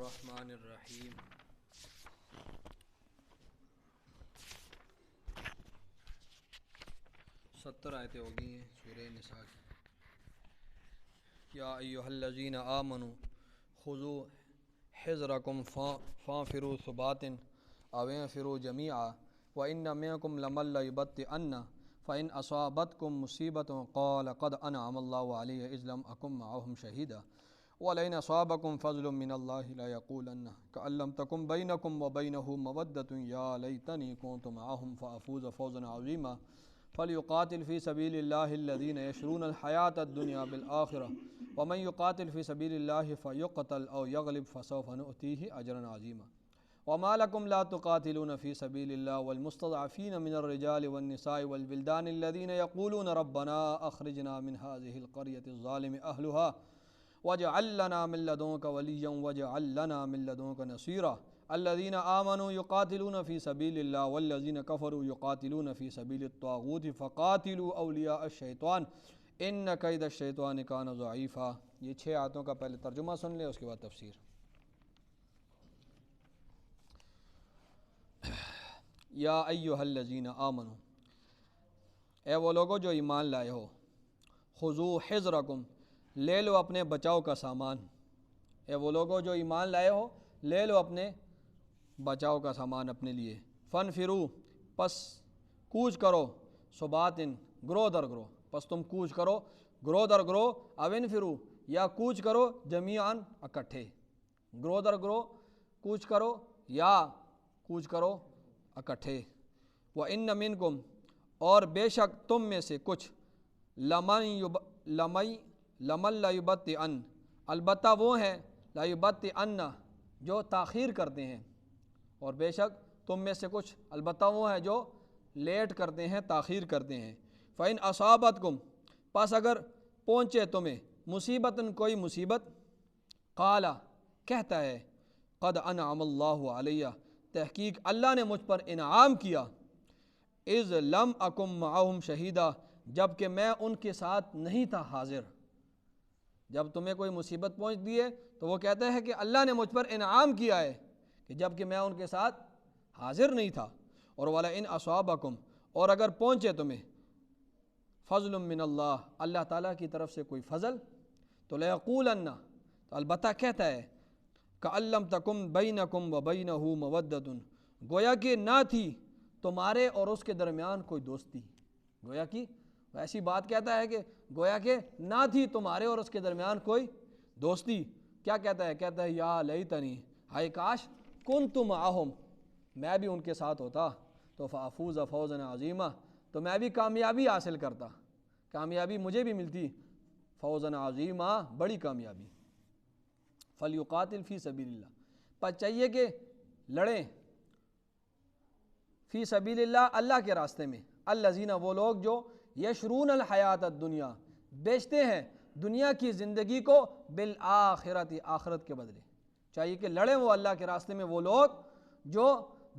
الرحمن الرحیم۔ ستر آیتیں ہو گئی ہیں سورہ نساء کی۔ یا ایھا الذین آمنوا خذوا حذرکم فانفروا ثبات او انفروا جمیعا وان منکم لمن لیبطئن فإن أصابتكم مصیبۃ قال قد انعم اللہ علی اذ لم اکن معهم شہیدا وَلَئِنْ أَصَابَكُمْ فَضْلٌ مِّنَ اللَّهِ لَيَقُولَنَّ كَأَن لَّمْ تَكُن بَيْنَكُمْ وَبَيْنَهُ مَوَدَّةٌ يَا لَيْتَنِي كُنتُ مَعَهُمْ فَأَفُوزَ فَوْزًا عَظِيمًا فَلْيُقَاتِلْ فِي سَبِيلِ اللَّهِ الَّذِينَ يَشْرُونَ الْحَيَاةَ الدُّنْيَا بِالْآخِرَةِ وَمَن يُقَاتِلْ فِي سَبِيلِ اللَّهِ فَيُقْتَلْ أَوْ يَغْلِبْ فَسَوْفَ نُؤْتِيهِ أَجْرًا عَظِيمًا وَمَا لَكُمْ لَا تُقَاتِلُونَ فِي سَبِيلِ اللَّهِ وَالْمُسْتَضْعَفِينَ مِنَ الرِّجَالِ وَالنِّسَاءِ وَالْوِلْدَانِ الَّذِينَ يَقُولُونَ رَبَّنَا أَخْرِجْنَا مِنْ هَٰذِهِ الْقَرْيَةِ الظَّالِمِ أَهْلُهَا وَاجْعَل لَّنَا مِن لَّدُنكَ وَلِيًّا وَاجْعَل لَّنَا مِن لَّدُنكَ نَصِيرًا الَّذِينَ آمَنُوا يُقَاتِلُونَ فِي سَبِيلِ اللَّهِ وَالَّذِينَ كَفَرُوا يُقَاتِلُونَ فِي سَبِيلِ الطَّاغُوتِ فَقَاتِلُوا أَوْلِيَاءَ الشَّيْطَانِ إِنَّ كَيْدَ الشَّيْطَانِ كَانَ ضَعِيفًا۔ یہ 6 آیتوں کا پہلے ترجمہ سن لیں، اس کے بعد تفسیر۔ یا ایھا الذین آمنوا، اے وہ لوگوں جو ایمان لائے ہو، خذوا حذرکم، لے لو اپنے بچاؤ کا سامان۔ اے وہ لوگوں جو ایمان لائے ہو، لے لو اپنے بچاؤ کا سامان اپنے لیے۔ فانفروا، پس کوچ کرو، ثباتن، گروہ در گروہ، پس تم کوچ کرو گروہ در گروہ، او انفروا، یا کوچ کرو جمیعاً، اکٹھے۔ گروہ در گروہ کوچ کرو یا کوچ کرو اکٹھے۔ وَإِنَّ مِنکم، اور بے شک تم میں سے کچھ، لمن لیبطئن، البتہ وہ ہیں، لیبطئن، جو تاخیر کرتے ہیں، اور بے شک تم میں سے کچھ البتہ وہ ہیں جو لیٹ کرتے ہیں، تاخیر کرتے ہیں۔ فَإِنْ أَصَابَتْكُمْ، پس اگر پہنچے تمہیں، مصیبتاً، کوئی مصیبت، قال، کہتا ہے، قد انعم اللہ علیہ، تحقیق اللہ نے مجھ پر انعام کیا، اذ لم اکم معہم شہیدا، جب کہ میں ان کے ساتھ نہیں تھا حاضر۔ جب تمہیں کوئی مصیبت پہنچتی ہے تو وہ کہتا ہے کہ اللہ نے مجھ پر انعام کیا ہے، کہ جب کہ میں ان کے ساتھ حاضر نہیں تھا۔ اور وَلَئِنْ أَصَابَكُمْ، اور اگر پہنچے تمہیں، فضل من اللہ، اللہ تعالیٰ کی طرف سے کوئی فضل، تو لَيَقُولَنَّ، تو البتہ کہتا ہے، كَأَن لَّمْ تَكُن بَيْنَكُمْ وَبَيْنَهُ مَوَدَّةٌ، گویا کہ نہ تھی تمہارے اور اس کے درمیان کوئی دوستی۔ گویا کہ ایسی بات کہتا ہے کہ گویا کہ نہ تھی تمہارے اور اس کے درمیان کوئی دوستی۔ کیا کہتا ہے؟ کہتا ہے یا لیتنی، ہائے کاش، کنت معہم، میں بھی ان کے ساتھ ہوتا، تو فافوز فوزا عظیما، تو میں بھی کامیابی حاصل کرتا، کامیابی مجھے بھی ملتی، فوزا عظیما، بڑی کامیابی۔ فلیقاتل فی سبیل اللہ، پر چاہیے کہ لڑیں، فی سبیل اللہ، اللہ کے راستے میں، الذین، وہ لوگ جو یشرون الحیات الدنیا، بیچتے ہیں دنیا کی زندگی کو، بالآخرت، آخرت کے بدلے۔ چاہیے کہ لڑیں وہ اللہ کے راستے میں وہ لوگ جو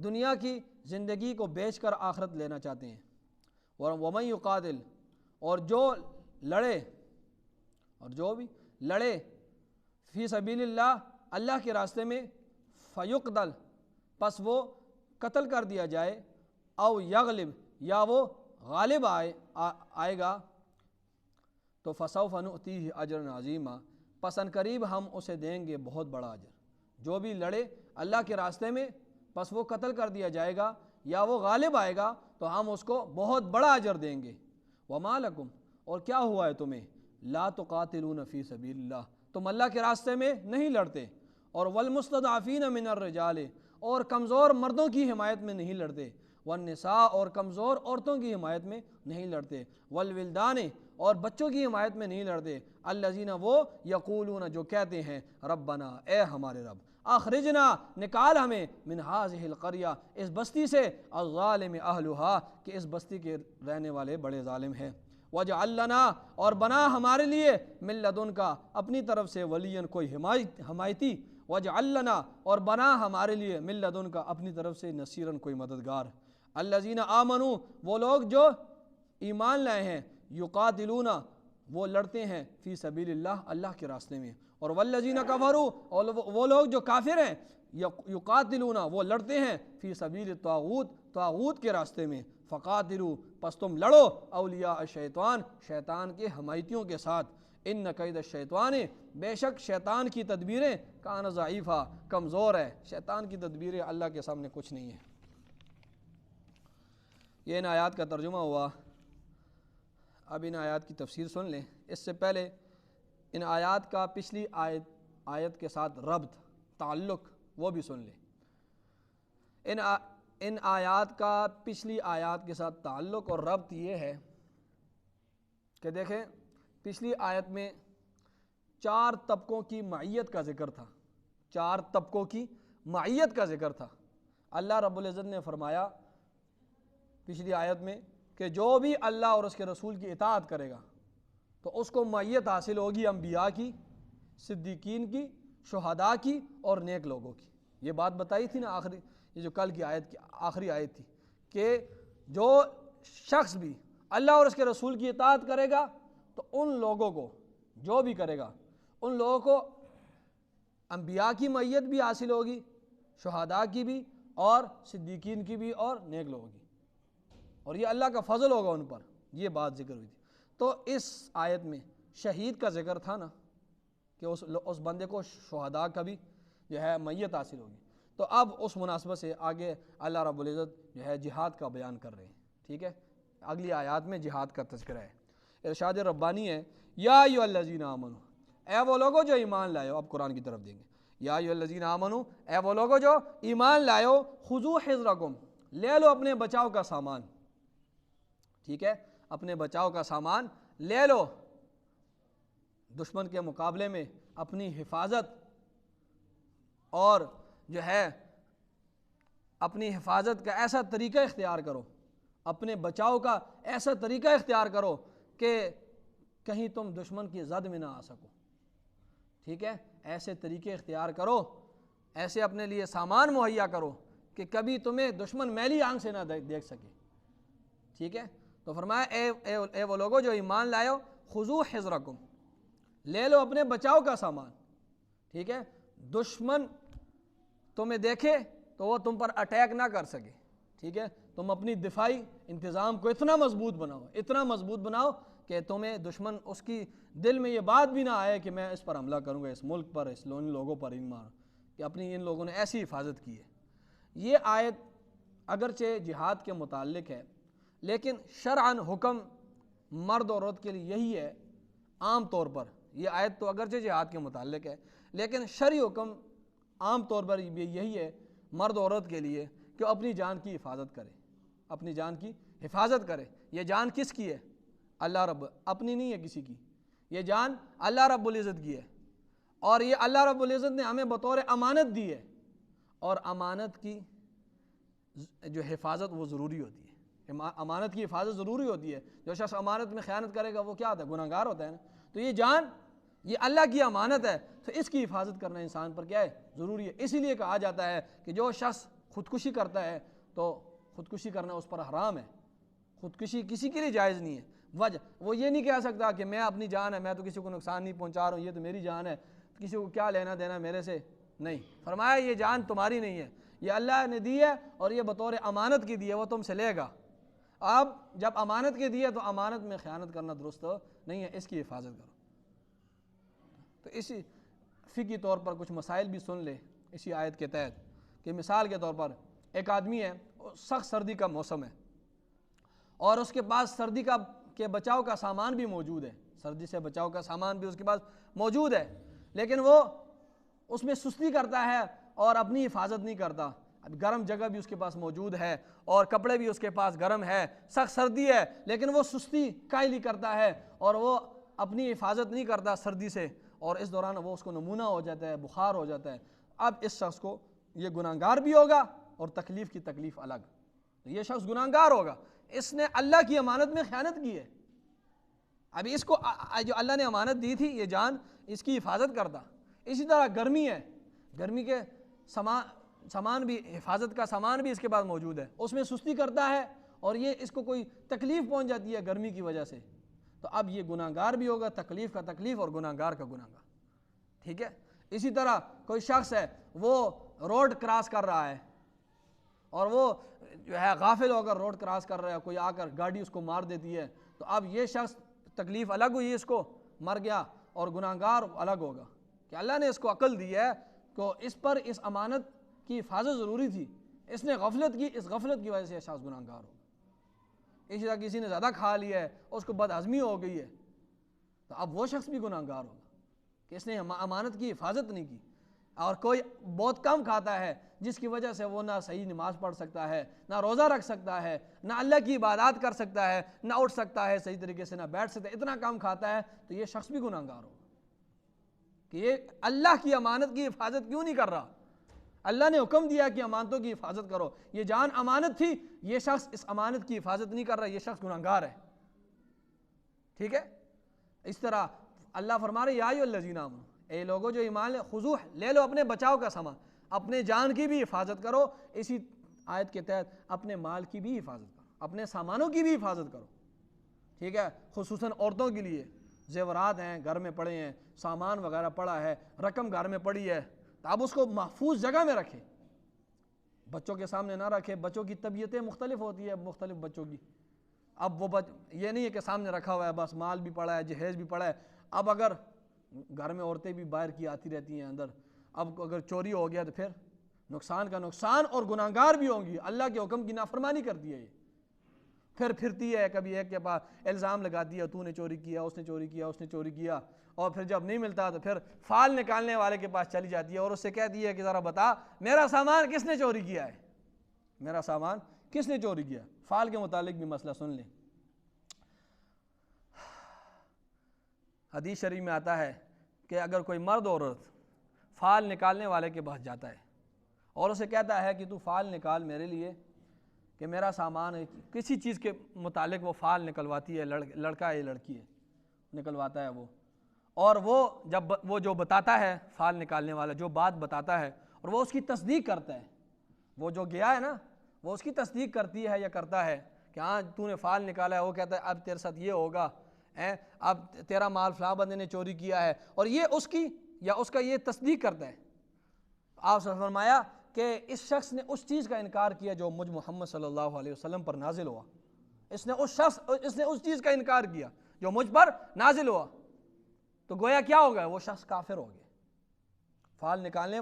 دنیا کی زندگی کو بیچ کر آخرت لینا چاہتے ہیں۔ وَمَن يُقَاتِلْ، اور جو لڑے، اور جو بھی لڑے، فی سبیل اللہ، اللہ کے راستے میں، فیقتل، پس وہ قتل کر دیا جائے، او یغلب، یا وہ غالب آئے گا، تو فسوف نؤتیہ اجرا عظیما، پس ان قریب ہم اسے دیں گے بہت بڑا اجر۔ جو بھی لڑے اللہ کے راستے میں، پس وہ قتل کر دیا جائے گا یا وہ غالب آئے گا، تو ہم اس کو بہت بڑا اجر دیں گے۔ وما لکم، اور کیا ہوا ہے تمہیں، لا تقاتلون فی سبیل اللہ، تم اللہ کے راستے میں نہیں لڑتے، اور والمستضعفین من الرجال، اور کمزور مردوں کی حمایت میں نہیں لڑتے، والنساء، اور کمزور عورتوں کی حمایت میں نہیں لڑتے، والولدان، اور بچوں کی حمایت میں نہیں لڑتے، الذین، وہ یقولون، جو کہتے ہیں، ربنا، اے ہمارے رب، اخرجنا، نکال ہمیں، من ہذہ القریہ، اس بستی سے، الظالم اہلھا، کہ اس بستی کے رہنے والے بڑے ظالم ہیں، واجعل لنا، اور بنا ہمارے لیے، من لدنک، اپنی طرف سے، ولیًا، کوئی حمایتی، واجعل لنا، اور بنا ہمارے لیے، من لدنک، اپنی طرف سے، نصیراً، کوئی مددگار۔ الذین آمنوا، وہ لوگ جو ایمان لائے ہیں، یقاتلون، وہ لڑتے ہیں، فی سبیل اللہ، اللہ کے راستے میں، اور والذین کفروا، اور وہ لوگ جو کافر ہیں، یقاتلون، وہ لڑتے ہیں، فی سبیل الطاغوت، طاغوت کے راستے میں، فقاتلوا، پس تم لڑو، اولیاء الشیطان، شیطان کے حمایتیوں کے ساتھ، ان کید الشیطان، بے شک شیطان کی تدبیریں، کان ضعیفہ، کمزور ہے، شیطان کی تدبیریں اللہ کے سامنے کچھ نہیں ہے۔ یہ ان آیات کا ترجمہ ہوا۔ اب ان آیات کی تفسیر سن لیں۔ اس سے پہلے ان آیات کا پچھلی آیت کے ساتھ ربط، تعلق، وہ بھی سن لیں۔ ان آیات کا پچھلی آیات کے ساتھ تعلق اور ربط یہ ہے کہ دیکھیں، پچھلی آیت میں 4 طبقوں کی معیت کا ذکر تھا، 4 طبقوں کی معیت کا ذکر تھا۔ اللہ رب العزت نے فرمایا پچھلی آیت میں کہ جو بھی اللہ اور اس کے رسول کی اطاعت کرے گا تو اس کو معیت حاصل ہوگی انبیاء کی، صدیقین کی، شہداء کی اور نیک لوگوں کی۔ یہ بات بتائی تھی نا آخری، یہ جو کل کی آیت کی آخری آیت تھی کہ جو شخص بھی اللہ اور اس کے رسول کی اطاعت کرے گا تو ان لوگوں کو، جو بھی کرے گا ان لوگوں کو انبیاء کی معیت بھی حاصل ہوگی، شہداء کی بھی اور صدیقین کی بھی اور نیک لوگوں کی، اور یہ اللہ کا فضل ہوگا ان پر۔ یہ بات ذکر ہوئی تھی۔ تو اس آیت میں شہید کا ذکر تھا نا کہ اس بندے کو شہداء کا بھی جو ہے معیت حاصل ہوگی۔ تو اب اس مناسبت سے آگے اللہ رب العزت جو ہے جہاد کا بیان کر رہے ہیں، ٹھیک ہے؟ اگلی آیات میں جہاد کا تذکرہ ہے۔ ارشاد ربانی ہے، یا ایھا الذین آمنو، اے وہ لوگو جو ایمان لائے ہو۔ اب قرآن کی طرف دیں گے، یا ایھا الذین آمنو، اے وہ لوگو جو ایمان لائے ہو، خذوا حذرکم، لے لو اپنے بچاؤ کا سامان، ٹھیک ہے؟ اپنے بچاؤ کا سامان لے لو، دشمن کے مقابلے میں اپنی حفاظت اور جو ہے اپنی حفاظت کا ایسا طریقہ اختیار کرو، اپنے بچاؤ کا ایسا طریقہ اختیار کرو کہ کہیں تم دشمن کی زد میں نہ آ سکو، ٹھیک ہے؟ ایسے طریقے اختیار کرو، ایسے اپنے لیے سامان مہیا کرو کہ کبھی تمہیں دشمن میلی آنکھ سے نہ دیکھ سکے، ٹھیک ہے؟ تو فرمایا اے وہ لوگو جو ایمان لائے ہو، خذوا حذرکم، لے لو اپنے بچاؤ کا سامان، ٹھیک ہے؟ دشمن تمہیں دیکھے تو وہ تم پر اٹیک نہ کر سکے، ٹھیک ہے؟ تم اپنی دفاعی انتظام کو اتنا مضبوط بناؤ، اتنا مضبوط بناؤ کہ تمہیں دشمن اس کی دل میں یہ بات بھی نہ آئے کہ میں اس پر حملہ کروں گا، اس ملک پر، اس لوگوں پر کہ اپنی ان لوگوں نے ایسی حفاظت کی ہے۔ یہ آیت اگرچہ جہاد کے متعلق ہے لیکن شرعاً حکم مرد اور عورت کے لیے یہی ہے عام طور پر۔ یہ آیت تو اگرچہ جہاد کے متعلق ہے لیکن شرعی حکم عام طور پر یہی ہے مرد اور عورت کے لیے کہ اپنی جان کی حفاظت کرے، اپنی جان کی حفاظت کرے۔ یہ جان کس کی ہے؟ اللہ رب، اپنی نہیں ہے کسی کی، یہ جان اللہ رب العزت کی ہے، اور یہ اللہ رب العزت نے ہمیں بطور امانت دی ہے، اور امانت کی جو حفاظت وہ ضروری ہوتی ہے، امانت کی حفاظت ضروری ہوتی ہے۔ جو شخص امانت میں خیانت کرے گا وہ کیا ہوتا ہے؟ گناہ گار ہوتا ہے نا۔ تو یہ جان یہ اللہ کی امانت ہے، تو اس کی حفاظت کرنا انسان پر کیا ہے؟ ضروری ہے۔ اسی لیے کہا جاتا ہے کہ جو شخص خودکشی کرتا ہے تو خودکشی کرنا اس پر حرام ہے، خودکشی کسی کے لیے جائز نہیں ہے۔ وجہ وہ یہ نہیں کہہ سکتا کہ میں اپنی جان ہے، میں تو کسی کو نقصان نہیں پہنچا رہا ہوں، یہ تو میری جان ہے، کسی کو کیا لینا دینا میرے سے، نہیں۔ فرمایا یہ جان تمہاری نہیں ہے، یہ اللہ نے دی ہے اور یہ بطور امانت کی دی ہے، وہ تم سے لے گا۔ اب جب امانت کے دی ہے تو امانت میں خیانت کرنا درست نہیں ہے، اس کی حفاظت کرو۔ تو اسی فقہی طور پر کچھ مسائل بھی سن لے اسی آیت کے تحت، کہ مثال کے طور پر ایک آدمی ہے، سخت سردی کا موسم ہے اور اس کے پاس سردی کے بچاؤ کا سامان بھی موجود ہے، سردی سے بچاؤ کا سامان بھی اس کے پاس موجود ہے، لیکن وہ اس میں سستی کرتا ہے اور اپنی حفاظت نہیں کرتا۔ اب گرم جگہ بھی اس کے پاس موجود ہے اور کپڑے بھی اس کے پاس گرم ہے، سخت سردی ہے، لیکن وہ سستی کائلی کرتا ہے اور وہ اپنی حفاظت نہیں کرتا سردی سے، اور اس دوران وہ اس کو نمونہ ہو جاتا ہے، بخار ہو جاتا ہے۔ اب اس شخص کو یہ گناہگار بھی ہوگا اور تکلیف کی تکلیف الگ، یہ شخص گناہگار ہوگا، اس نے اللہ کی امانت میں خیانت کی ہے۔ ابھی اس کو جو اللہ نے امانت دی تھی یہ جان، اس کی حفاظت کرتا۔ اسی طرح گرمی ہے، گرمی کے سامان بھی، حفاظت کا سامان بھی اس کے پاس موجود ہے، اس میں سستی کرتا ہے اور یہ اس کو کوئی تکلیف پہنچ جاتی ہے گرمی کی وجہ سے، تو اب یہ گناہگار بھی ہوگا، تکلیف کا تکلیف اور گناہگار کا گناہگار، ٹھیک ہے. اسی طرح کوئی شخص ہے وہ روڈ کراس کر رہا ہے اور وہ جو ہے غافل ہو کر روڈ کراس کر رہا ہے, کوئی آ کر گاڑی اس کو مار دیتی ہے, تو اب یہ شخص تکلیف الگ ہوئی, اس کو مر گیا, اور گناہگار الگ ہوگا کہ اللہ نے اس کو عقل دی ہے کہ اس پر اس امانت کی حفاظت ضروری تھی, اس نے غفلت کی, اس غفلت کی وجہ سے یہ شخص گناہگار ہوگا. اسی طرح کسی نے زیادہ کھا لیا ہے, اس کو بد ہضمی ہو گئی ہے, تو اب وہ شخص بھی گناہگار ہوگا کہ اس نے امانت کی حفاظت نہیں کی. اور کوئی بہت کم کھاتا ہے جس کی وجہ سے وہ نہ صحیح نماز پڑھ سکتا ہے, نہ روزہ رکھ سکتا ہے, نہ اللہ کی عبادات کر سکتا ہے, نہ اٹھ سکتا ہے صحیح طریقے سے, نہ بیٹھ سکتا ہے, اتنا کم کھاتا ہے, تو یہ شخص بھی گناہگار ہوگا کہ یہ اللہ کی امانت کی حفاظت کیوں نہیں کر رہا. اللہ نے حکم دیا کہ امانتوں کی حفاظت کرو, یہ جان امانت تھی, یہ شخص اس امانت کی حفاظت نہیں کر رہا, یہ شخص گناہگار ہے. ٹھیک ہے. اس طرح اللہ فرما رہے یا ایھا الذین آمنوا, اے لوگوں جو ایمان لے, خذوا لے لو اپنے بچاؤ کا سامان, اپنے جان کی بھی حفاظت کرو. اسی آیت کے تحت اپنے مال کی بھی حفاظت کرو, اپنے سامانوں کی بھی حفاظت کرو. ٹھیک ہے. خصوصاً عورتوں کے لیے زیورات ہیں گھر میں پڑے ہیں, سامان وغیرہ پڑا ہے, رقم گھر میں پڑی ہے, تو اب اس کو محفوظ جگہ میں رکھیں, بچوں کے سامنے نہ رکھیں. بچوں کی طبیعتیں مختلف ہوتی ہے, مختلف بچوں کی. اب وہ یہ نہیں ہے کہ سامنے رکھا ہوا ہے بس, مال بھی پڑا ہے, جہیز بھی پڑا ہے. اب اگر گھر میں عورتیں بھی باہر کی آتی رہتی ہیں اندر, اب اگر چوری ہو گیا تو پھر نقصان کا نقصان, اور گناہگار بھی ہوں گی. اللہ کے حکم کی نافرمانی کرتی ہے, یہ پھر پھرتی ہے, کبھی ایک کے پاس الزام لگاتی ہے, تو نے چوری کیا, اس نے چوری کیا, اس نے چوری کیا, اور پھر جب نہیں ملتا تو پھر فال نکالنے والے کے پاس چلی جاتی ہے اور اس سے کہتی ہے کہ ذرا بتا میرا سامان کس نے چوری کیا ہے, میرا سامان کس نے چوری کیا. فال کے متعلق بھی مسئلہ سن لیں. حدیث شریف میں آتا ہے کہ اگر کوئی مرد عورت فال نکالنے والے کے پاس جاتا ہے اور اسے کہتا ہے کہ تو فال نکال میرے لیے, کہ میرا سامان ہے, کسی چیز کے متعلق وہ فال نکلواتی ہے, لڑکا ہے لڑکی ہے, نکلواتا ہے وہ, اور وہ جب وہ جو بتاتا ہے فال نکالنے والا جو بات بتاتا ہے اور وہ اس کی تصدیق کرتا ہے, وہ جو گیا ہے نا وہ اس کی تصدیق کرتی ہے یا کرتا ہے کہ ہاں تو نے فال نکالا ہے, وہ کہتا ہے اب تیرے ساتھ یہ ہوگا, اب تیرا مال فلاں بندے نے چوری کیا ہے, اور یہ اس کی یا اس کا یہ تصدیق کرتا ہے. آپ سے فرمایا کہ اس شخص نے اس چیز کا انکار کیا جو مجھ محمد صلی اللہ علیہ وسلم پر نازل ہوا, اس نے اس چیز کا انکار کیا جو مجھ پر نازل ہوا, تو گویا کیا ہو گیا, وہ شخص کافر ہو گیا. فال نکالنے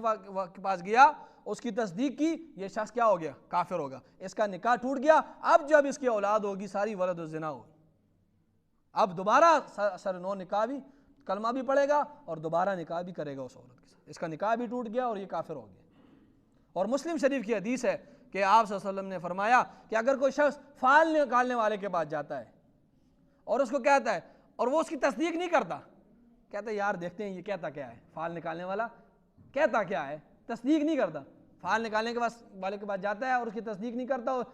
کے پاس گیا, اس کی تصدیق کی, یہ شخص کیا ہو گیا, کافر ہوگا, اس کا نکاح ٹوٹ گیا. اب جب اس کی اولاد ہوگی ساری ولد الزنا ہوگی, اب دوبارہ سر نو نکاح بھی, کلمہ بھی پڑھے گا اور دوبارہ نکاح بھی کرے گا اس عورت کے ساتھ. اس کا نکاح بھی ٹوٹ گیا اور یہ کافر ہو گیا. اور مسلم شریف کی حدیث ہے کہ آپ صلی اللہ علیہ وسلم نے فرمایا کہ اگر کوئی شخص فال نکالنے والے کے پاس جاتا ہے اور اس کو کہتا ہے, اور وہ اس کی تصدیق نہیں کرتا, کہتا ہے یار دیکھتے ہیں یہ کہتا کیا ہے, فال نکالنے والا کہتا کیا ہے, تصدیق نہیں کرتا. فال نکالنے کے والے کے پاس جاتا ہے اور اس کی تصدیق نہیں کرتا, اور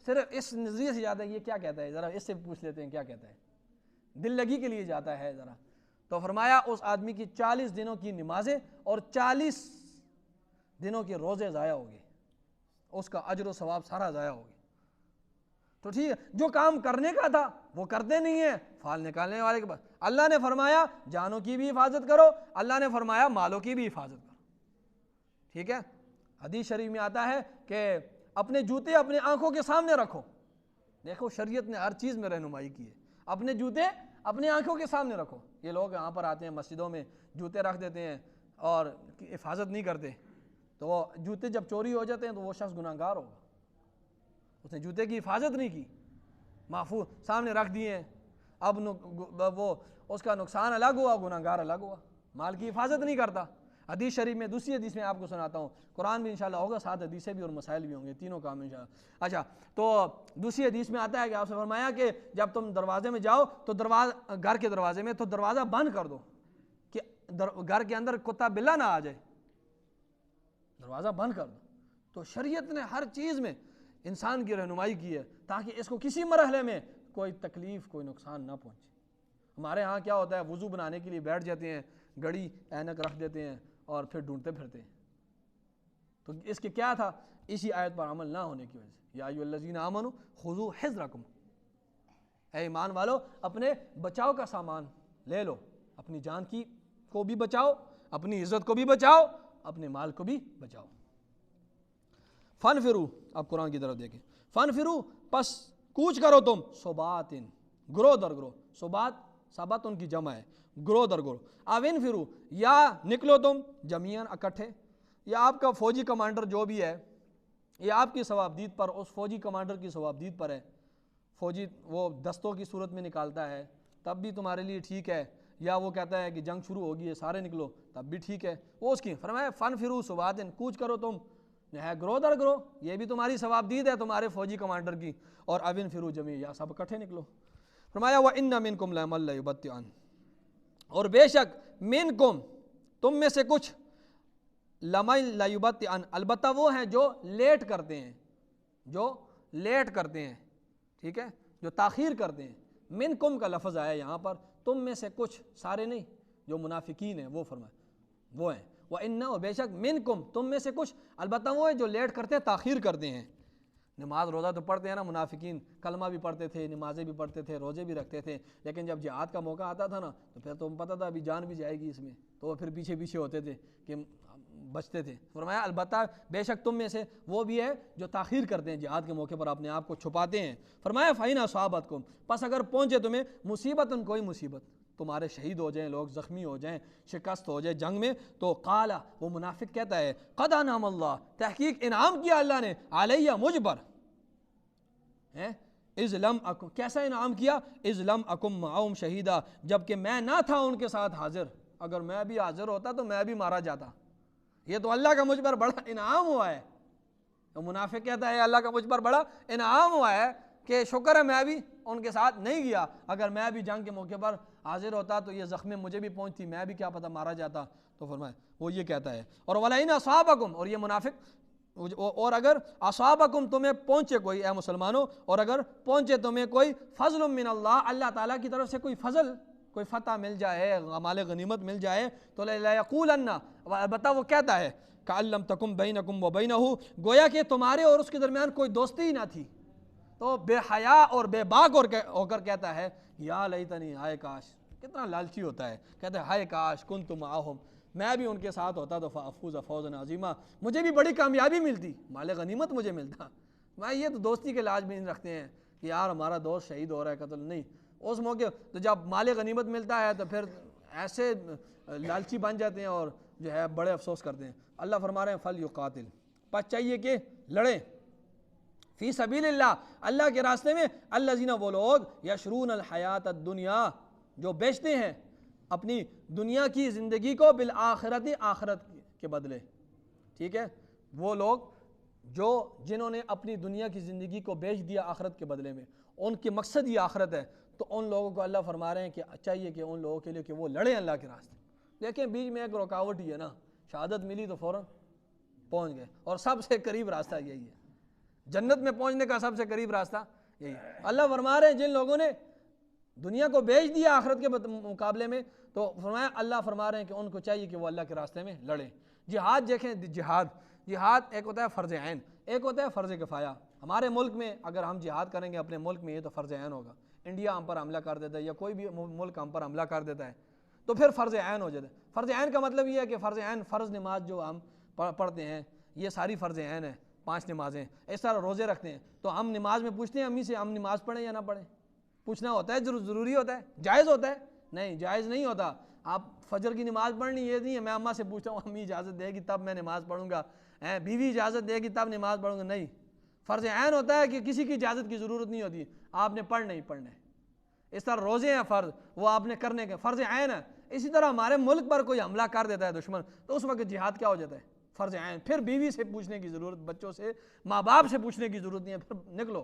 صرف اس نظریے سے جاتا ہے یہ کیا کہتا ہے, ذرا اس سے پوچھ لیتے ہیں کیا کہتا ہے, دل لگی کے لیے جاتا ہے ذرا. تو فرمایا اس آدمی کی 40 دنوں کی نمازیں اور 40 دنوں کے روزے ضائع ہو گئے, اس کا اجر و ثواب سارا ضائع ہو گیا. تو ٹھیک ہے, جو کام کرنے کا تھا وہ کرتے نہیں ہیں, فال نکالنے والے کے پاس. اللہ نے فرمایا جانوں کی بھی حفاظت کرو, اللہ نے فرمایا مالوں کی بھی حفاظت کرو. ٹھیک ہے. حدیث شریف میں آتا ہے کہ اپنے جوتے اپنے آنکھوں کے سامنے رکھو. دیکھو شریعت نے ہر چیز میں رہنمائی کی ہے, اپنے جوتے اپنے آنکھوں کے سامنے رکھو. یہ لوگ یہاں پر آتے ہیں مسجدوں میں جوتے رکھ دیتے ہیں اور حفاظت نہیں کرتے, تو وہ جوتے جب چوری ہو جاتے ہیں تو وہ شخص گناہگار ہوگا, اس نے جوتے کی حفاظت نہیں کی, محفوظ سامنے رکھ دیے, اب وہ اس کا نقصان الگ ہوا, گناہگار الگ ہوا. مال کی حفاظت نہیں کرتا. حدیث شریف میں دوسری حدیث میں آپ کو سناتا ہوں, قرآن بھی انشاءاللہ ہوگا, 7 حدیثیں بھی اور مسائل بھی ہوں گے, تینوں کام انشاءاللہ. اچھا, تو دوسری حدیث میں آتا ہے کہ آپ سے فرمایا کہ جب تم دروازے میں جاؤ تو گھر کے دروازے میں تو دروازہ بند کر دو کہ گھر کے اندر کتا بلا نہ آ جائے, دروازہ بند کر دو. تو شریعت نے ہر چیز میں انسان کی رہنمائی کی ہے تاکہ اس کو کسی مرحلے میں کوئی تکلیف کوئی نقصان نہ پہنچے. ہمارے ہاں کیا ہوتا ہے, وضو بنانے کے لیے بیٹھ جاتے ہیں, گھڑی اینک رکھ دیتے ہیں اور پھر ڈھونڈتے پھرتے ہیں. تو اس کے کیا تھا, اسی آیت پر عمل نہ ہونے کی وجہ سے. یا ایھا الذین آمنوا خذوا حذرکم, اے ایمان والو اپنے بچاؤ کا سامان لے لو, اپنی جان کی کو بھی بچاؤ اپنی عزت کو بھی بچاؤ، اپنے مال کو بھی بچاؤ۔ فن فرو، اب قرآن کی طرف دیکھیں، فن فرو پس کوچ کرو تم، صباتن گروہ در گروہ، صبات صبات ان کی جمع ہے، گروہ در گروہ، اوین فرو یا نکلو تم جمیعاً اکٹھے، یا آپ کا فوجی کمانڈر جو بھی ہے یہ آپ کی ثوابدید پر، اس فوجی کمانڈر کی ثوابدید پر ہے، فوجی وہ دستوں کی صورت میں نکالتا ہے تب بھی تمہارے لیے ٹھیک ہے، یا وہ کہتا ہے کہ جنگ شروع ہوگی ہے سارے نکلو تب بھی ٹھیک ہے، وہ اس کی فرمایا فن فرو صباتن کوچ کرو تم ہے گروہ در گروہ، یہ بھی تمہاری ثوابدید ہے تمہارے فوجی کمانڈر کی، اور اوین فرو جمیع یا سب اکٹھے نکلو۔ فرمایا وَإِنَّ مِنْكُمْ لَمَن لَيُبَطِّئَنَ، اور بے شک منکم تم میں سے کچھ، لَمَن لَيُبَطِّئَنَ البتہ وہ ہیں جو لیٹ کرتے ہیں، جو لیٹ کرتے ہیں، ٹھیک ہے، جو تاخیر کرتے ہیں۔ منکم کا لفظ آیا یہاں پر، تم میں سے کچھ، سارے نہیں، جو منافقین ہیں وہ فرمائے وہ ہیں، وَإِنَّ اور بے شک منکم تم میں سے کچھ، البتہ وہ ہیں جو لیٹ کرتے ہیں، تاخیر کرتے ہیں۔ نماز روزہ تو پڑھتے ہیں نا منافقین، کلمہ بھی پڑھتے تھے، نمازیں بھی پڑھتے تھے، روزے بھی رکھتے تھے، لیکن جب جہاد کا موقع آتا تھا نا تو پھر تو پتہ تھا ابھی جان بھی جائے گی اس میں، تو وہ پھر پیچھے پیچھے ہوتے تھے کہ بچتے تھے۔ فرمایا البتہ بے شک تم میں سے وہ بھی ہے جو تاخیر کرتے ہیں، جہاد کے موقع پر اپنے آپ کو چھپاتے ہیں۔ فرمایا فَإِنْ أَصَابَتْكُمْ پس اگر پہنچے تمہیں مصیبتاً کوئی مصیبت، تمہارے شہید ہو جائیں لوگ، زخمی ہو جائیں، شکست ہو جائے جنگ میں، تو قالا وہ منافق کہتا ہے قد انعم اللہ تحقیق انعام کیا اللہ نے علیہ مجھ پر، اذ لم اکم کیسا انعام کیا، اذ لم اکم معہم شہیدہ جبکہ میں نہ تھا ان کے ساتھ حاضر، اگر میں بھی حاضر ہوتا تو میں بھی مارا جاتا، یہ تو اللہ کا مجھ پر بڑا انعام ہوا ہے۔ تو منافق کہتا ہے اللہ کا مجھ پر بڑا انعام ہوا ہے کہ شکر ہے میں بھی ان کے ساتھ نہیں گیا، اگر میں بھی جنگ کے موقع پر حاضر ہوتا تو یہ زخم مجھے بھی پہنچتی، میں بھی کیا پتہ مارا جاتا۔ تو فرمایا وہ یہ کہتا ہے، اور وَلَئِنْ أَصَابَكُمْ اور یہ منافق، اور اگر اصابکم تمہیں پہنچے کوئی اے مسلمانوں، اور اگر پہنچے تمہیں کوئی فضل من اللہ، اللہ تعالیٰ کی طرف سے کوئی فضل، کوئی فتح مل جائے، مال غنیمت مل جائے، تو لَيَقُولَنَّ البتہ وہ کہتا ہے كَأَن لَّمْ تَكُن بَيْنَكُمْ وَبَيْنَهُ گویا کہ تمہارے اور اس کے درمیان کوئی دوستی ہی نہ تھی، تو بے حیا اور بے باک ہو کر کہتا ہے یا لیتنی، ہائے کاش، کتنا لالچی ہوتا ہے، کہتا ہے ہائے کاش کنت معہم، میں بھی ان کے ساتھ ہوتا تو فافوز فوزا عظیما، مجھے بھی بڑی کامیابی ملتی، مال غنیمت مجھے ملتا۔ میں یہ تو دوستی کے لاج بھی نہیں رکھتے ہیں کہ یار ہمارا دوست شہید ہو رہا ہے، قتل نہیں، اس موقع تو جب مال غنیمت ملتا ہے تو پھر ایسے لالچی بن جاتے ہیں اور جو ہے بڑے افسوس کرتے ہیں۔ اللہ فرما رہے ہیں فَلْيُقَاتِلْ پس چاہیے کہ لڑیں، فی سبیل اللہ اللہ کے راستے میں، الذین وہ لوگ یشرون الحیات الدنیا جو بیچتے ہیں اپنی دنیا کی زندگی کو بالآخرت آخرت کے بدلے، ٹھیک ہے، وہ لوگ جو جنہوں نے اپنی دنیا کی زندگی کو بیچ دیا آخرت کے بدلے میں، ان کے مقصد یہ آخرت ہے، تو ان لوگوں کو اللہ فرما رہے ہیں کہ چاہیے کہ ان لوگوں کے لیے کہ وہ لڑیں اللہ کے راستے۔ دیکھیں بیچ میں ایک رکاوٹ ہی ہے نا، شہادت ملی تو فوراً پہنچ گئے، اور سب سے قریب راستہ یہی ہے، جنت میں پہنچنے کا سب سے قریب راستہ یہی ہے۔ اللہ فرما رہے ہیں جن لوگوں نے دنیا کو بیچ دیا آخرت کے مقابلے میں، تو فرمایا اللہ فرما رہے ہیں کہ ان کو چاہیے کہ وہ اللہ کے راستے میں لڑیں۔ جہاد دیکھیں، جہاد ایک ہوتا ہے فرض عین، ایک ہوتا ہے فرض کفایہ۔ ہمارے ملک میں اگر ہم جہاد کریں گے اپنے ملک میں یہ تو فرض عین ہوگا، انڈیا ہم پر حملہ کر دیتا ہے یا کوئی بھی ملک ہم پر حملہ کر دیتا ہے تو پھر فرض عین ہو جاتا ہے۔ فرض عین کا مطلب یہ ہے کہ فرض عین فرض نماز جو ہم پڑھتے ہیں یہ ساری فرض عین ہے، 5 نمازیں، اس طرح روزے رکھتے ہیں، تو ہم نماز میں پوچھتے ہیں امی سے ہم نماز پڑھیں یا نہ پڑھیں، پوچھنا ہوتا ہے، ضروری ہوتا ہے، جائز ہوتا ہے؟ نہیں، جائز نہیں ہوتا۔ آپ فجر کی نماز پڑھنی یہ نہیں ہے میں اماں سے پوچھتا ہوں امی اجازت دے گی تب میں نماز پڑھوں گا، بیوی اجازت دے گی تب نماز پڑھوں گا، نہیں، فرض عین ہوتا ہے کہ کسی کی اجازت کی ضرورت نہیں ہوتی، آپ نے پڑھنا ہی پڑھنا ہے۔ اس طرح روزے ہیں فرض، وہ آپ نے کرنے کے فرض عین ہے۔ اسی طرح ہمارے ملک پر کوئی حملہ کر دیتا ہے دشمن تو اس وقت جہاد کیا ہو جاتا ہے؟ فرض عین، پھر بیوی سے پوچھنے کی ضرورت، بچوں سے، ماں باپ سے پوچھنے کی ضرورت نہیں ہے، پھر نکلو۔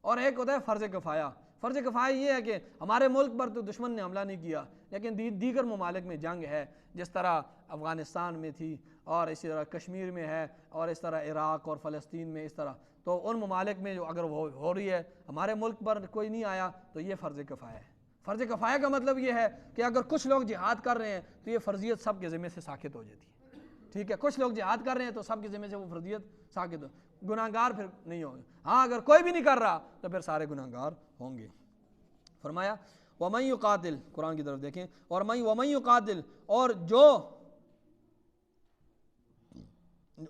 اور ایک ہوتا ہے فرض کفایہ۔ فرض کفایہ یہ ہے کہ ہمارے ملک پر تو دشمن نے حملہ نہیں کیا لیکن دیگر ممالک میں جنگ ہے، جس طرح افغانستان میں تھی اور اسی طرح کشمیر میں ہے اور اس طرح عراق اور فلسطین میں، اس طرح تو ان ممالک میں جو اگر وہ ہو رہی ہے ہمارے ملک پر کوئی نہیں آیا تو یہ فرض کفایہ ہے۔ فرض کفایہ کا مطلب یہ ہے کہ اگر کچھ لوگ جہاد کر رہے ہیں تو یہ فرضیت سب کے ذمہ سے ساقط ہو جاتی ہے، ٹھیک ہے، کچھ لوگ جہاد کر رہے ہیں تو سب کے ذمہ سے وہ فرضیت ساقط ہو، گناہگار پھر نہیں ہوں گے۔ ہاں اگر کوئی بھی نہیں کر رہا تو پھر سارے گناہگار ہوں گے۔ فرمایا وَمَن يُقَاتِلْ قرآن کی طرف دیکھیں، اور وَمَن يُقَاتِلْ اور جو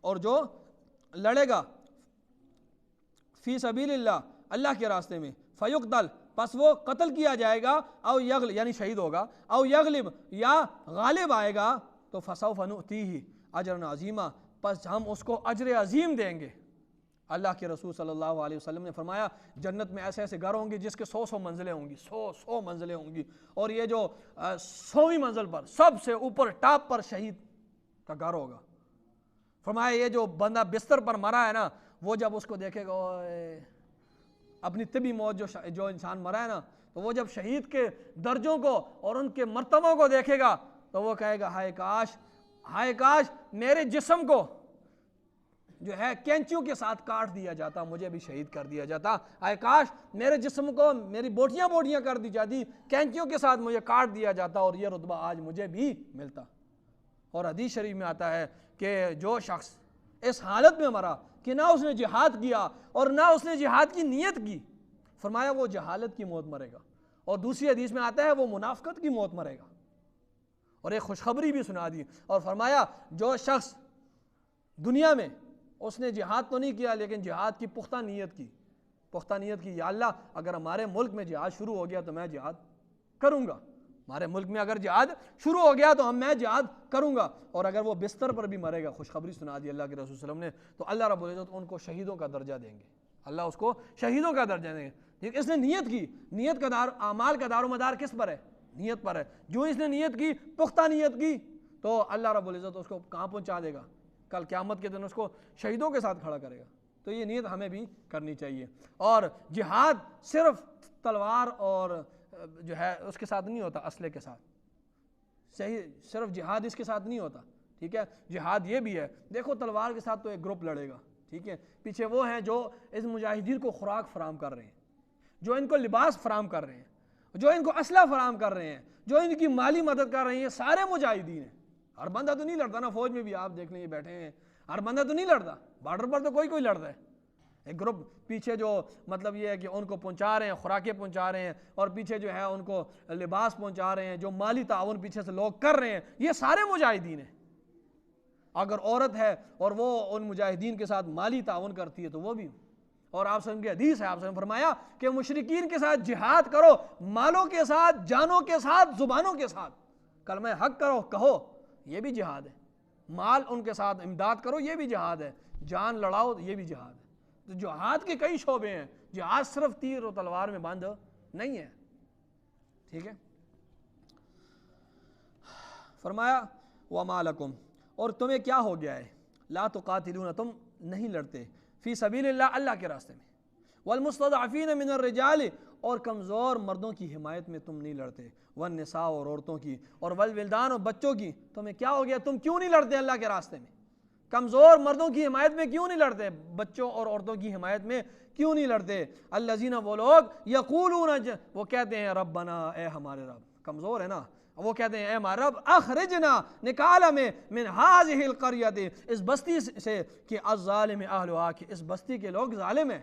اور جو لڑے گا فی سبیل اللہ اللہ کے راستے میں فیقتل پس وہ قتل کیا جائے گا او یغلب یعنی شہید ہوگا او یغلب یا غالب آئے گا تو فسوف نؤتیہ اجرا عظیما پس ہم اس کو اجر عظیم دیں گے۔ اللہ کے رسول صلی اللہ علیہ وسلم نے فرمایا جنت میں ایسے ایسے گھر ہوں گے جس کے 100 منزلیں ہوں گی، 100 منزلیں ہوں گی، اور یہ جو 100ویں منزل پر سب سے اوپر ٹاپ پر شہید کا گھر ہوگا۔ فرمایا یہ جو بندہ بستر پر مرا ہے نا، وہ جب اس کو دیکھے گا اپنی طبی موت جو انسان مرا ہے نا، تو وہ جب شہید کے درجوں کو اور ان کے مرتبوں کو دیکھے گا تو وہ کہے گا ہائے کاش میرے جسم کو جو ہے کینچیوں کے ساتھ کاٹ دیا جاتا، مجھے بھی شہید کر دیا جاتا، ہائے کاش میرے جسم کو میری بوٹیاں کر دی جاتی، کینچیوں کے ساتھ مجھے کاٹ دیا جاتا اور یہ رتبہ آج مجھے بھی ملتا۔ اور حدیث شریف میں آتا ہے کہ جو شخص اس حالت میں مرا کہ نہ اس نے جہاد کیا اور نہ اس نے جہاد کی نیت کی، فرمایا وہ جہالت کی موت مرے گا، اور دوسری حدیث میں آتا ہے وہ منافقت کی موت مرے گا۔ اور ایک خوشخبری بھی سنا دی اور فرمایا جو شخص دنیا میں اس نے جہاد تو نہیں کیا لیکن جہاد کی پختہ نیت کی، یا اللہ اگر ہمارے ملک میں جہاد شروع ہو گیا تو میں جہاد کروں گا، ہمارے ملک میں اگر جہاد شروع ہو گیا تو میں جہاد کروں گا۔ اور اگر وہ بستر پر بھی مرے گا، خوشخبری سنا دی اللہ کے رسول صلی اللہ علیہ وسلم نے، تو اللہ رب العزت ان کو شہیدوں کا درجہ دیں گے، اللہ اس کو شہیدوں کا درجہ دیں گے۔ اس نے نیت کی، نیت کا اعمال کا دار و مدار کس پر ہے؟ نیت پر ہے۔ جو اس نے نیت کی، پختہ نیت کی، تو اللہ رب العزت اس کو کہاں پہنچا دے گا؟ کل قیامت کے دن اس کو شہیدوں کے ساتھ کھڑا کرے گا۔ تو یہ نیت ہمیں بھی کرنی چاہیے۔ اور جہاد صرف تلوار اور جو ہے اس کے ساتھ نہیں ہوتا، اسلحے کے ساتھ، صرف جہاد اس کے ساتھ نہیں ہوتا، ٹھیک ہے؟ جہاد یہ بھی ہے، دیکھو تلوار کے ساتھ تو ایک گروپ لڑے گا، ٹھیک ہے، پیچھے وہ ہیں جو اس مجاہدین کو خوراک فراہم کر رہے ہیں، جو ان کو لباس فراہم کر رہے ہیں، جو ان کو اسلحہ فراہم کر رہے ہیں، جو ان کی مالی مدد کر رہے ہیں، یہ سارے مجاہدین ہیں۔ ہر بندہ تو نہیں لڑتا نا، فوج میں بھی آپ دیکھ لیں یہ بیٹھے ہیں، ہر بندہ تو نہیں لڑتا، بارڈر پر تو کوئی لڑتا ہے، ایک گروپ پیچھے جو مطلب یہ ہے کہ ان کو پہنچا رہے ہیں، خوراکیں پہنچا رہے ہیں، اور پیچھے جو ہے ان کو لباس پہنچا رہے ہیں، جو مالی تعاون پیچھے سے لوگ کر رہے ہیں، یہ سارے مجاہدین ہیں۔ اگر عورت ہے اور وہ ان مجاہدین کے ساتھ مالی تعاون کرتی ہے تو وہ بھی۔ اور آپ سے ان کی حدیث ہے، آپ سے فرمایا کہ مشرکین کے ساتھ جہاد کرو، مالوں کے ساتھ، جانوں کے ساتھ، زبانوں کے ساتھ، کلمہ حق کرو، کہو، یہ بھی جہاد ہے۔ مال ان کے ساتھ امداد کرو، یہ بھی جہاد ہے۔ جان لڑاؤ، یہ بھی جہاد ہے۔ تو جہاد کے کئی شعبے ہیں، جہاد صرف تیر و تلوار میں بند نہیں ہے، ٹھیک ہے؟ فرمایا وَمَا لَكُمْ، اور تمہیں کیا ہو گیا ہے، لا تقاتلون، تم نہیں لڑتے، فی سبیل اللہ، اللہ کے راستے میں، والمستضعفین من الرجال، اور کمزور مردوں کی حمایت میں تم نہیں لڑتے، والنساء، اور عورتوں کی، اور والولدان، اور بچوں کی، تمہیں کیا ہو گیا، تم کیوں نہیں لڑتے اللہ کے راستے میں؟ کمزور مردوں کی حمایت میں کیوں نہیں لڑتے؟ بچوں اور عورتوں کی حمایت میں کیوں نہیں لڑتے؟ الذین، وہ لوگ، یقولون، وہ کہتے ہیں ربنا، اے ہمارے رب، کمزور ہے نا، وہ کہتے ہیں اے ہمارے رب، اخرجنا، نکال ہمیں، من ہذہ القریۃ، اس بستی سے، کہ الظالم اہلھا، کہ اس بستی کے لوگ ظالم ہیں۔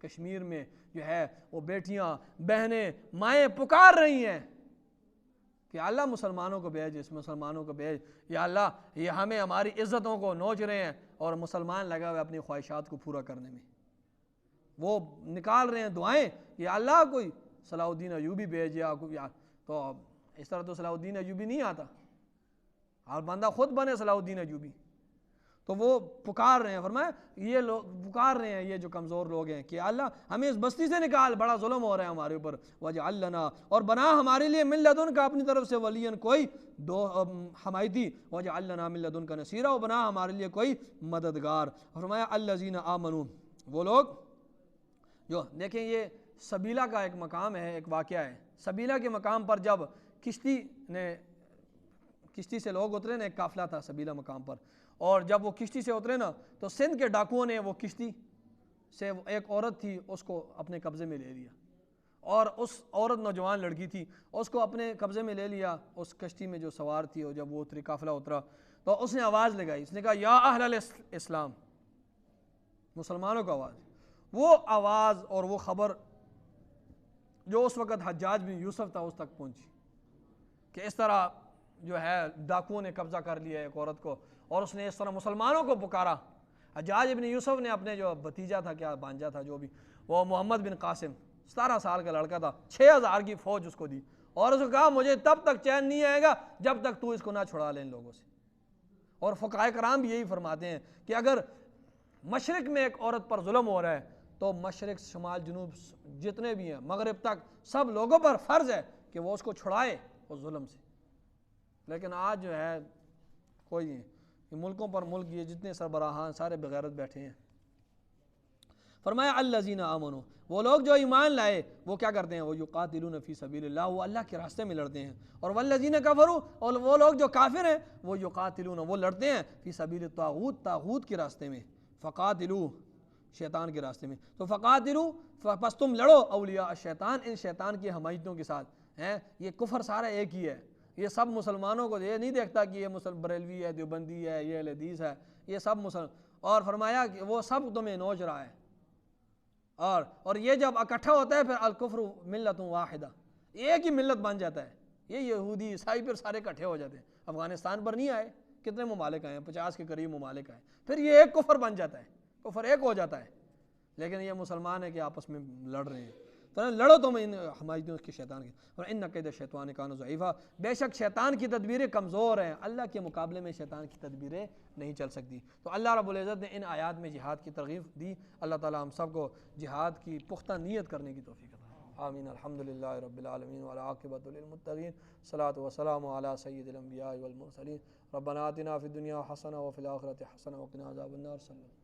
کشمیر میں جو ہے وہ بیٹیاں، بہنیں، مائیں پکار رہی ہیں کہ اللہ مسلمانوں کو بھیج، اس مسلمانوں کو بھیج، یا اللہ یہ ہمیں ہماری عزتوں کو نوچ رہے ہیں، اور مسلمان لگا ہوئے اپنی خواہشات کو پورا کرنے میں، وہ نکال رہے ہیں دعائیں، یا اللہ کوئی صلاح الدین ایوبی بھیج، یا تو اس طرح تو صلاح الدین ایوبی نہیں آتا، ہر بندہ خود بنے صلاح الدین ایوبی۔ تو وہ پکار رہے ہیں، فرمایا یہ لوگ پکار رہے ہیں، یہ جو کمزور لوگ ہیں، کہ اللہ ہمیں اس بستی سے نکال، بڑا ظلم ہو رہا ہے ہمارے اوپر، وَاجْعَلْ لَنَا، اور بنا ہمارے لیے مِن لَدُنْکَ، اپنی طرف سے، وَلِيًّا، کوئی حمایتی، وَاجْعَلْ لَنَا مِن لَدُنْکَ نَصِیرًا، اور بنا ہمارے لیے کوئی مددگار۔ فرمایا الَّذِينَ آمَنُوا، وہ لوگ جو، دیکھیں یہ سبیلہ کا ایک مقام ہے، ایک واقعہ ہے، سبیلہ کے مقام پر جب کشتی سے لوگ اترے نا، ایک قافلہ تھا سبیلہ مقام پر، اور جب وہ کشتی سے اترے نا تو سندھ کے ڈاکوؤں نے وہ کشتی سے، ایک عورت تھی اس کو اپنے قبضے میں لے لیا، اور اس عورت نوجوان لڑکی تھی، اس کو اپنے قبضے میں لے لیا، اس کشتی میں جو سوار تھی، اور جب وہ اتری، قافلہ اترا، تو اس نے آواز لگائی، اس نے کہا یا اہل الاسلام، مسلمانوں کا آواز۔ وہ آواز اور وہ خبر جو اس وقت حجاج بن یوسف تھا اس تک پہنچی کہ اس طرح جو ہے ڈاکوؤں نے قبضہ کر لیا ایک عورت کو، اور اس نے اس طرح مسلمانوں کو پکارا۔ حجاج ابن یوسف نے اپنے جو بھتیجا تھا، کیا بھانجا تھا جو بھی، وہ محمد بن قاسم 17 سال کا لڑکا تھا، 6000 کی فوج اس کو دی، اور اس کو کہا مجھے تب تک چین نہیں آئے گا جب تک تو اس کو نہ چھڑا لے ان لوگوں سے۔ اور فقہائے کرام بھی یہی فرماتے ہیں کہ اگر مشرق میں ایک عورت پر ظلم ہو رہا ہے تو مشرق شمال جنوب جتنے بھی ہیں مغرب تک سب لوگوں پر فرض ہے کہ وہ اس کو چھڑائے اس ظلم سے۔ لیکن آج جو ہے کوئی نہیں، ملکوں پر ملک یہ جتنے سربراہان سارے بغیرت بیٹھے ہیں۔ فرمایا الذین آمنوا، وہ لوگ جو ایمان لائے وہ کیا کرتے ہیں، وہ یقاتلون فی سبیل اللہ، وہ اللہ کے راستے میں لڑتے ہیں، اور والذین کفروا، اور وہ لوگ جو کافر ہیں وہ یقاتلون، وہ لڑتے ہیں فی سبیل الطاغوت، طاغوت کے راستے میں، فقاتلوا، شیطان کے راستے میں، تو فقاتلوا، پس تم لڑو اولیاء الشیطان، ان شیطان کی حمایتوں کے ساتھ ہیں۔ یہ کفر سارا ایک ہی ہے، یہ سب مسلمانوں کو یہ نہیں دیکھتا کہ یہ بریلوی ہے، دیوبندی ہے، یہ اہل حدیث ہے، یہ سب مسلم، اور فرمایا کہ وہ سب تمہیں نوچ رہا ہے، اور یہ جب اکٹھا ہوتا ہے پھر الکفر ملت واحدہ، ایک ہی ملت بن جاتا ہے، یہ یہودی عیسائی پھر سارے اکٹھے ہو جاتے ہیں۔ افغانستان پر نہیں آئے، کتنے ممالک آئے ہیں، 50 کے قریب ممالک آئے، پھر یہ ایک کفر بن جاتا ہے، کفر ایک ہو جاتا ہے، لیکن یہ مسلمان ہے کہ آپس میں لڑ رہے ہیں۔ تو لڑو تم ان حمایتوں کے شیطان کی، اور ان کید الشیطان کان ضعیفا، بے شک شیطان کی تدبیریں کمزور ہیں، اللہ کے مقابلے میں شیطان کی تدبیریں نہیں چل سکتی۔ تو اللہ رب العزت نے ان آیات میں جہاد کی ترغیب دی۔ اللہ تعالی ہم سب کو جہاد کی پختہ نیت کرنے کی توفیق عطا فرمائے۔ آمین۔ الحمدللہ رب العالمین والعاقبۃ للمتقین، الصلاۃ والسلام علی سید الانبیاء والمرسلین، ربنا آتنا فی الدنیا حسنہ وفی الآخرۃ حسنہ وقنا عذاب النار۔ صلی اللہ